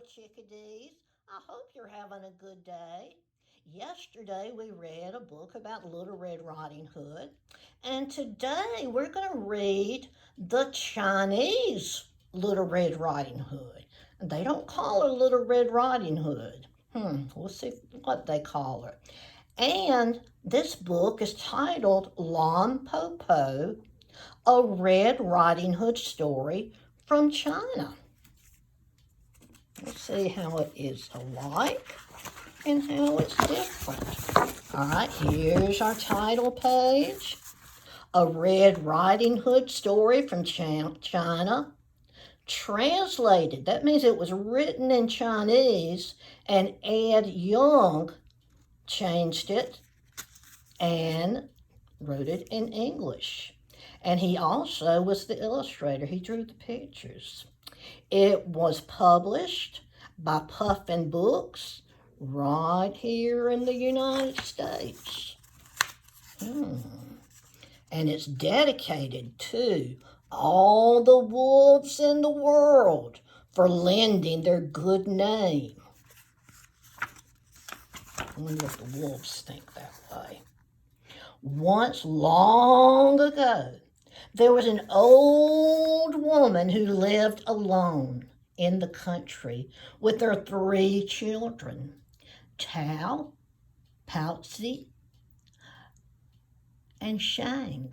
chickadees. I hope you're having a good day. Yesterday we read a book about Little Red Riding Hood, and today we're going to read the Chinese Little Red Riding Hood. They don't call her Little Red Riding Hood. We'll see what they call her. And this book is titled Lon Po Po, a Red Riding Hood story from China. Let's see how it is alike and how it's different. All right, here's our title page. A Red Riding Hood story from China. Translated, that means it was written in Chinese, and Ed Young changed it and wrote it in English. And he also was the illustrator. He drew the pictures. It was published by Puffin Books right here in the United States. And it's dedicated to all the wolves in the world for lending their good name. I wonder if the wolves think that way. Once long ago, there was an old woman who lived alone in the country with her 3 children, Tao, Poutsy, and Shang.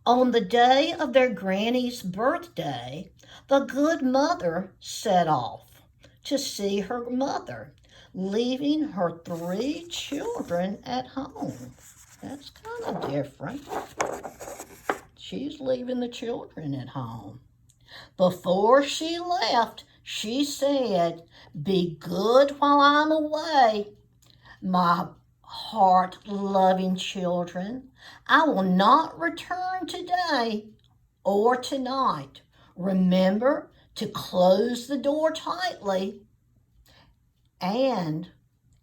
On the day of their granny's birthday, the good mother set off to see her mother, leaving her 3 children at home. That's kind of different. She's leaving the children at home. Before she left, she said, "Be good while I'm away, my heart-loving children. I will not return today or tonight. Remember to close the door tightly, and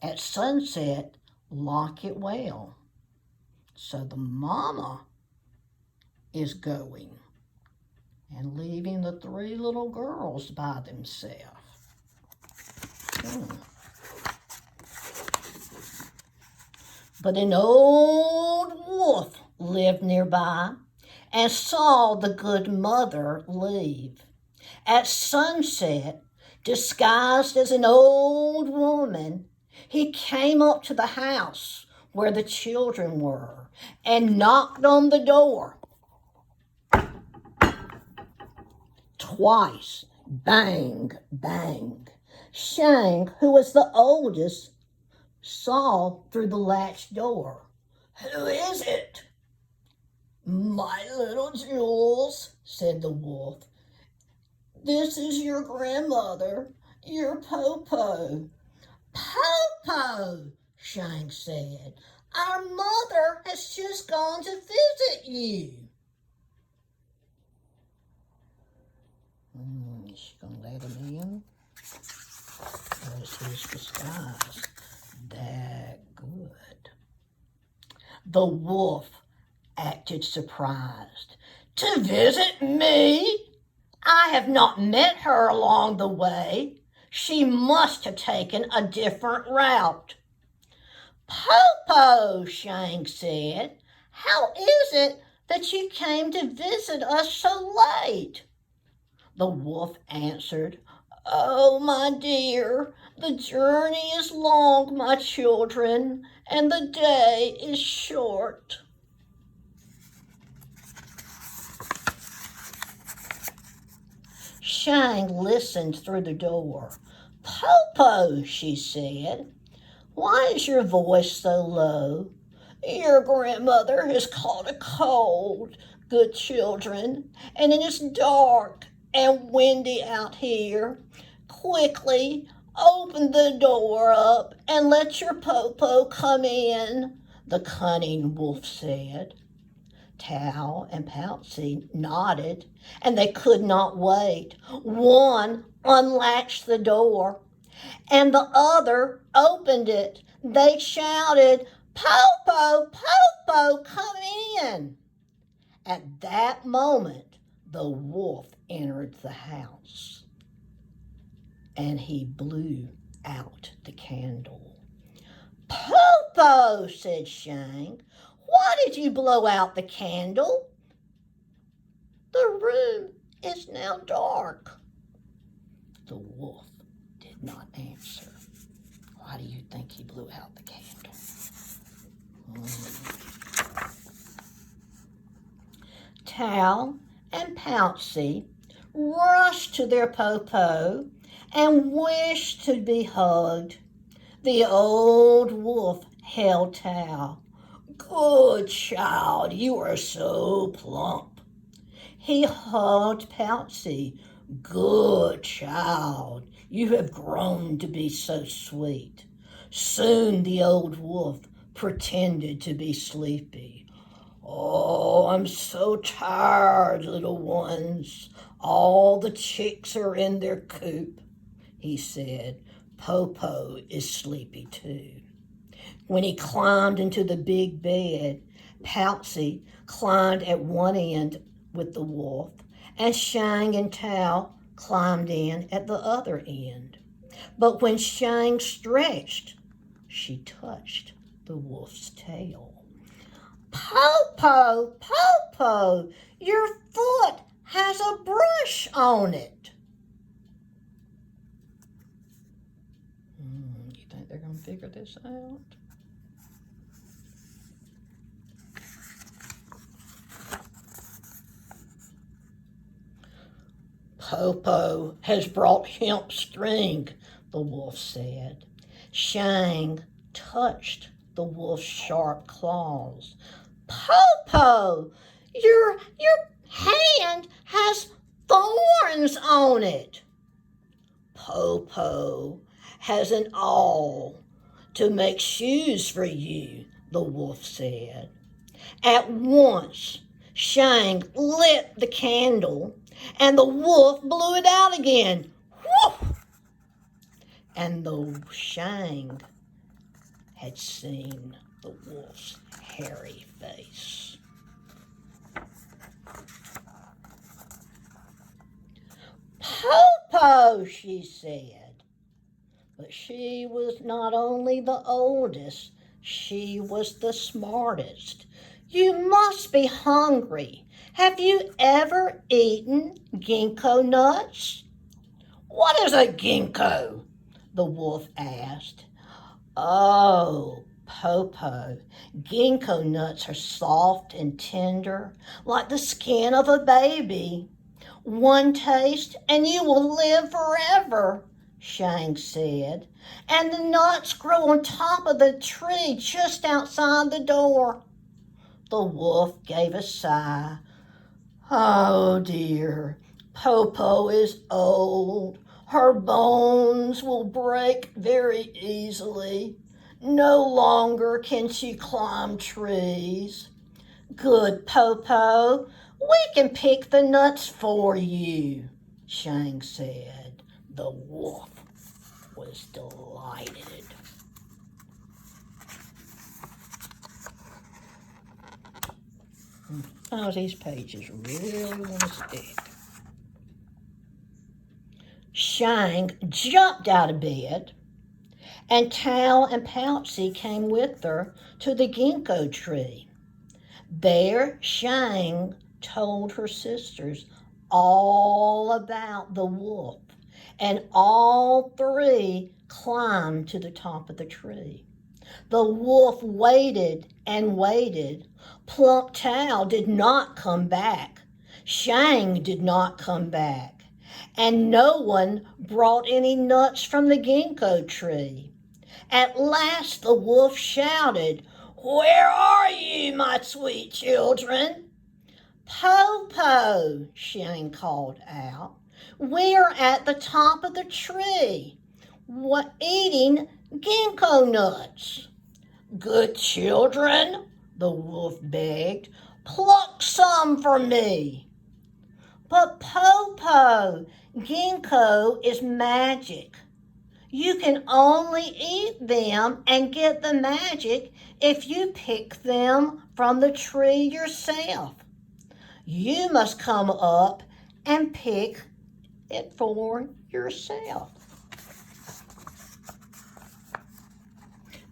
at sunset, lock it well." So the mama is going and leaving the 3 little girls by themselves. But an old wolf lived nearby and saw the good mother leave. At sunset, disguised as an old woman, he came up to the house where the children were and knocked on the door. Twice, bang, bang. Shang, who was the oldest, saw through the latched door. "Who is it?" "My little jewels," said the wolf. "This is your grandmother, your Popo." "Popo," Shang said, "our mother has just gone to visit you." Is she going to let him in? Or is his disguise that good? The wolf acted surprised. "To visit me? I have not met her along the way. She must have taken a different route." "Popo," Shang said, "how is it that you came to visit us so late?" The wolf answered, "Oh, my dear, the journey is long, my children, and the day is short." Shang listened through the door. "Popo," she said, "why is your voice so low? Your grandmother has caught a cold, good children, and it is dark and windy out here. Quickly open the door up and let your Popo come in," the cunning wolf said. Tao and Poutsy nodded, and they could not wait. One unlatched the door, and the other opened it. They shouted, "Popo, Popo, come in." At that moment, the wolf entered the house. and he blew out the candle. "Popo," said Shang, "why did you blow out the candle? The room is now dark." The wolf did not answer. Why do you think he blew out the candle? Tao and Poutsy rushed to their Popo and wished to be hugged. The old wolf held Tao. "Good child, you are so plump." He hugged Poutsy. "Good child, you have grown to be so sweet." Soon the old wolf pretended to be sleepy. "Oh, I'm so tired, little ones. All the chicks are in their coop," he said. "Popo is sleepy too." When he climbed into the big bed, Poutsy climbed at one end with the wolf, and Shang and Tao climbed in at the other end. But when Shang stretched, she touched the wolf's tail. "Popo, Popo, your foot has a brush on it." You think they're going to figure this out? "Popo has brought hemp string," the wolf said. Shang touched the wolf's sharp claws. "Popo, your hand has thorns on it." "Popo has an awl to make shoes for you," the wolf said. At once, Shang lit the candle, and the wolf blew it out again. Woof! And the Shang had seen the wolf's hairy face. "Popo," she said. But she was not only the oldest, she was the smartest. "You must be hungry. Have you ever eaten ginkgo nuts?" "What is a ginkgo?" the wolf asked. "Oh, Popo, ginkgo nuts are soft and tender, like the skin of a baby. One taste and you will live forever," Shang said. "And the nuts grow on top of the tree just outside the door." The wolf gave a sigh. "Oh dear, Popo is old. Her bones will break very easily. No longer can she climb trees." "Good, Popo. We can pick the nuts for you," Shang said. The wolf was delighted. Oh, these pages really want to stick. Shang jumped out of bed, and Tao and Poutsy came with her to the ginkgo tree. There, Shang told her sisters all about the wolf, and all three climbed to the top of the tree. The wolf waited and waited. Plump Tao did not come back. Shang did not come back. And no one brought any nuts from the ginkgo tree. At last the wolf shouted, "Where are you, my sweet children?" "Popo," Shang called out. "We're at the top of the tree, eating ginkgo nuts." "Good children," the wolf begged, "pluck some for me." "But Popo, ginkgo is magic. You can only eat them and get the magic if you pick them from the tree yourself. You must come up and pick it for yourself."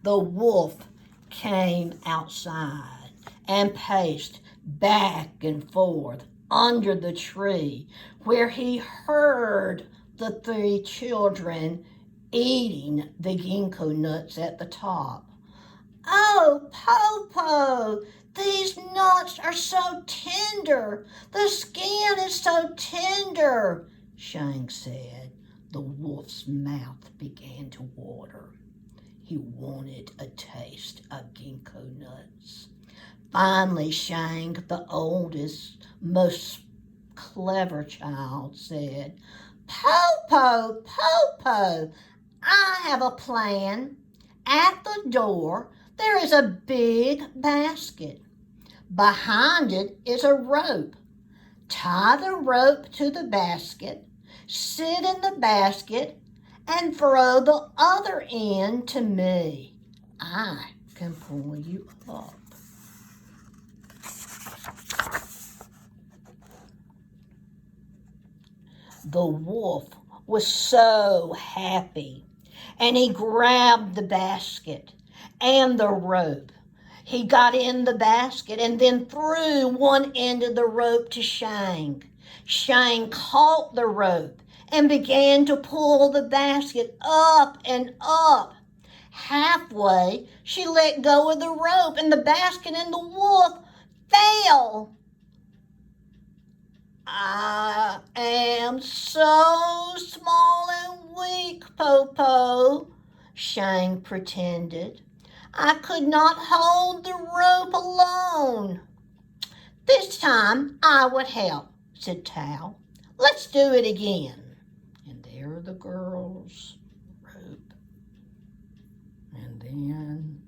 The wolf came outside and paced back and forth under the tree where he heard the three children eating the ginkgo nuts at the top. "Oh, Popo, these nuts are so tender. The skin is so tender," Shang said. The wolf's mouth began to water. He wanted a taste of ginkgo nuts. Finally, Shang, the oldest, most clever child, said, "Popo, Popo, I have a plan. At the door, there is a big basket. Behind it is a rope. Tie the rope to the basket, sit in the basket, and throw the other end to me. I can pull you up." The wolf was so happy, and he grabbed the basket and the rope. He got in the basket and then threw one end of the rope to Shang. Shang caught the rope and began to pull the basket up and up. Halfway, she let go of the rope and the basket and the wolf fell. "I am so small and weak, Popo," Shang pretended. "I could not hold the rope alone." "This time I would help," said Tao. "Let's do it again." And there the girls' rope. And then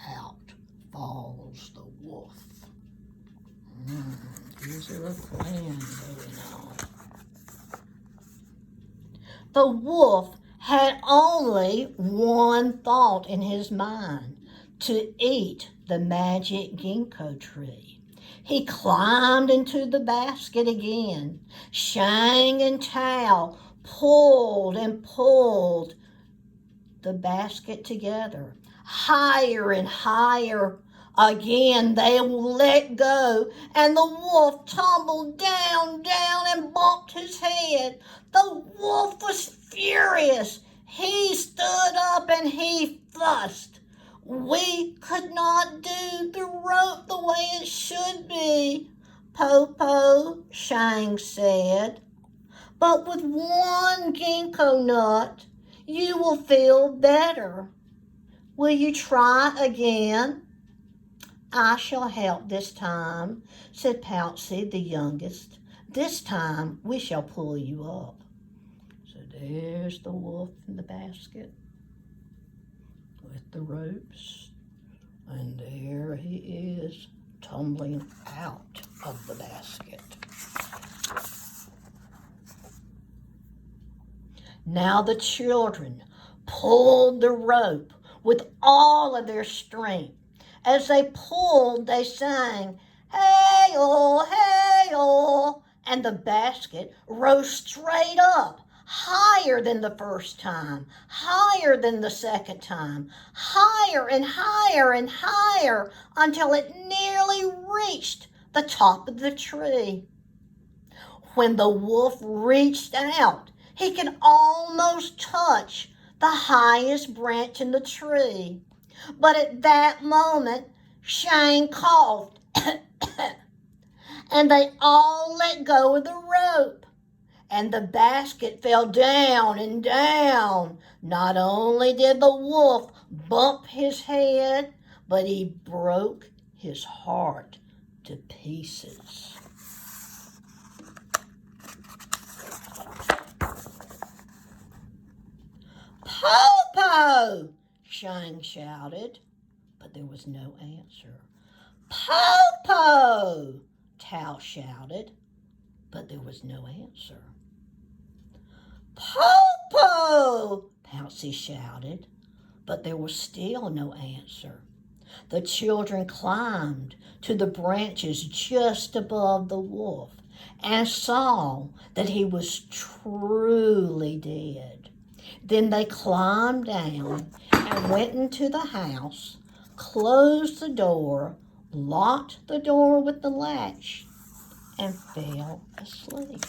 out falls the wolf. Is there a plan going on? The wolf had only one thought in his mind: to eat the magic ginkgo tree. He climbed into the basket again. Shang and Tao pulled and pulled the basket together, higher and higher. Again they let go, and the wolf tumbled down, and bumped his head. The wolf was furious. He stood up and he fussed. "We could not do the rope the way it should be, Popo," Shang said. "But with one ginkgo nut, you will feel better. Will you try again?" "I shall help this time," said Poutsy, the youngest. "This time we shall pull you up." So there's the wolf in the basket with the ropes, and there he is tumbling out of the basket. Now the children pulled the rope with all of their strength. As they pulled, they sang, "Hey-oh, hey-oh," and the basket rose straight up, higher than the first time, higher than the second time, higher and higher and higher, until it nearly reached the top of the tree. When the wolf reached out, he could almost touch the highest branch in the tree. But at that moment, Shang coughed, and they all let go of the rope, and the basket fell down and down. Not only did the wolf bump his head, but he broke his heart to pieces. "Popo!" Shang shouted, but there was no answer. "Popo!" Tao shouted, but there was no answer. "Popo!" Poutsy shouted, but there was still no answer. The children climbed to the branches just above the wolf and saw that he was truly dead. Then they climbed down and went into the house, closed the door, locked the door with the latch, and fell asleep.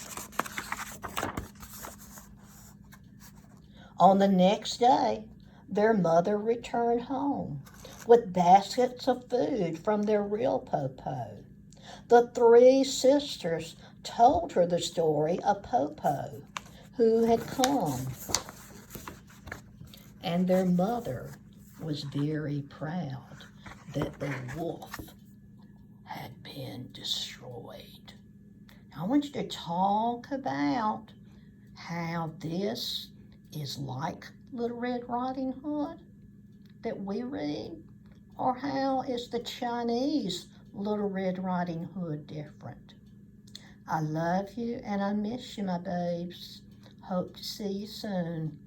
On the next day, their mother returned home with baskets of food from their real Popo. The three sisters told her the story of Popo, who had come, and their mother was very proud that the wolf had been destroyed. I want you to talk about how this is like Little Red Riding Hood that we read, or how is the Chinese Little Red Riding Hood different? I love you and I miss you, my babes. Hope to see you soon.